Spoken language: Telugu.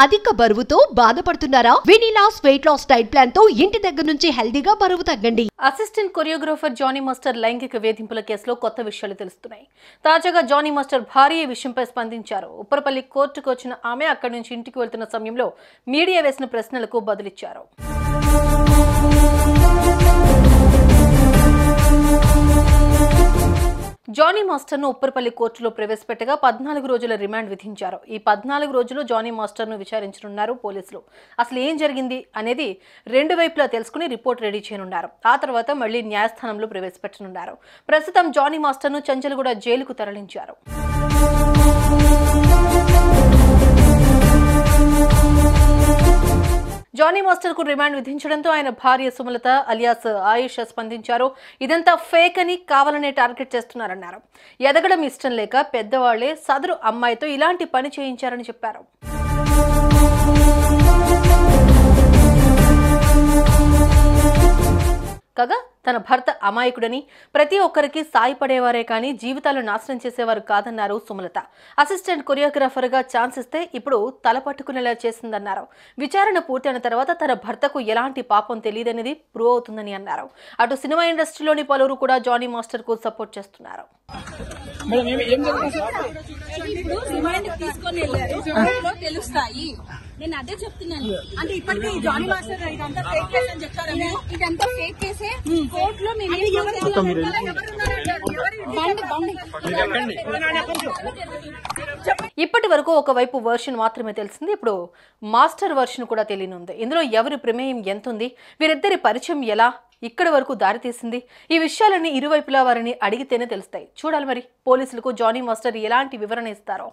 అధిక బరువుతో బాధపడుతున్నారా? వినీలాస్ వెయిట్ లాస్ డైట్ ప్లాన్ తో ఇంటి దగ్గర నుంచి హెల్దీగా బరువు తగ్గండి. అసిస్టెంట్ కొరియోగ్రాఫర్ జానీ మాస్టర్ లైంగిక వేధింపుల కేసులో కొత్త విషయాలు తెలుస్తున్నాయి. తాజాగా జానీ మాస్టర్ భార్య విషయంపై స్పందించారు. ఉప్పరపల్లి కోర్టుకు వచ్చిన ఆమె అక్కడి నుంచి ఇంటికి వెళ్తున్న సమయంలో మీడియా వేసిన ప్రశ్నలకు బదులిచ్చారు. జానీ మాస్టర్ను ఉప్పరపల్లి కోర్టులో ప్రవేశపెట్టగా 14 రోజుల రిమాండ్ విధించారు. ఈ 14 రోజులు జానీ మాస్టర్ను విచారించనున్నారు పోలీసులు. అసలు ఏం జరిగింది అనేది రెండు వైపులా తెలుసుకుని రిపోర్ట్ రెడీ చేయనున్నారు. ఆ తర్వాత మళ్లీ న్యాయస్థానంలో ప్రవేశపెట్టనున్నారు. ప్రస్తుతం జానీ మాస్టర్ను చంచల్గూడ జైలుకు తరలించారు. జానీ మాస్టర్ కు రిమాండ్ విధించడంతో ఆయన భార్య సుమలత అలియాస్ ఆయుష్ స్పందించారు. ఇదంతా ఫేక్ అని కావాలనే టార్గెట్ చేస్తున్నారన్నారు. ఎదగడం ఇష్టం లేక పెద్దవాళ్లే సదరు అమ్మాయితో ఇలాంటి పని చేయించారని చెప్పారు. కాగా తన భర్త అమాయకుడని, ప్రతి ఒక్కరికి సాయపడేవారే కానీ జీవితాలు నాశనం చేసేవారు కాదన్నారు సుమలత. అసిస్టెంట్ కొరియోగ్రాఫర్ గా ఛాన్స్ ఇస్తే ఇప్పుడు తల పట్టుకునేలా చేసిందన్నారు. విచారణ పూర్తయిన తర్వాత తన భర్తకు ఎలాంటి పాపం తెలియదనేది ప్రూవ్ అవుతుందని అన్నారు. అటు సినిమా ఇండస్ట్రీలోని పలువురు కూడా జానీ మాస్టర్ కు సపోర్ట్ చేస్తున్నారు. నేను అదే చెప్తున్నాను. అంటే ఇప్పటికీ జానీ మాస్టర్ ఇదంతా ఫేక్ కేసు అని చెప్తారా? ఇదంతా ఫేక్ కేసే. కోర్టులో ఇప్పటి వరకు ఒకవైపు వర్షన్ మాత్రమే తెలిసింది. ఇప్పుడు మాస్టర్ వర్షన్ కూడా తెలియనుంది. ఇందులో ఎవరి ప్రమేయం ఎంతుంది, వీరిద్దరి పరిచయం ఎలా ఇక్కడి వరకు దారితీసింది, ఈ విషయాలన్నీ ఇరువైపులా వారిని అడిగితేనే తెలుస్తాయి. చూడాలి మరి పోలీసులకు జానీ మాస్టర్ ఎలాంటి వివరణ ఇస్తారో.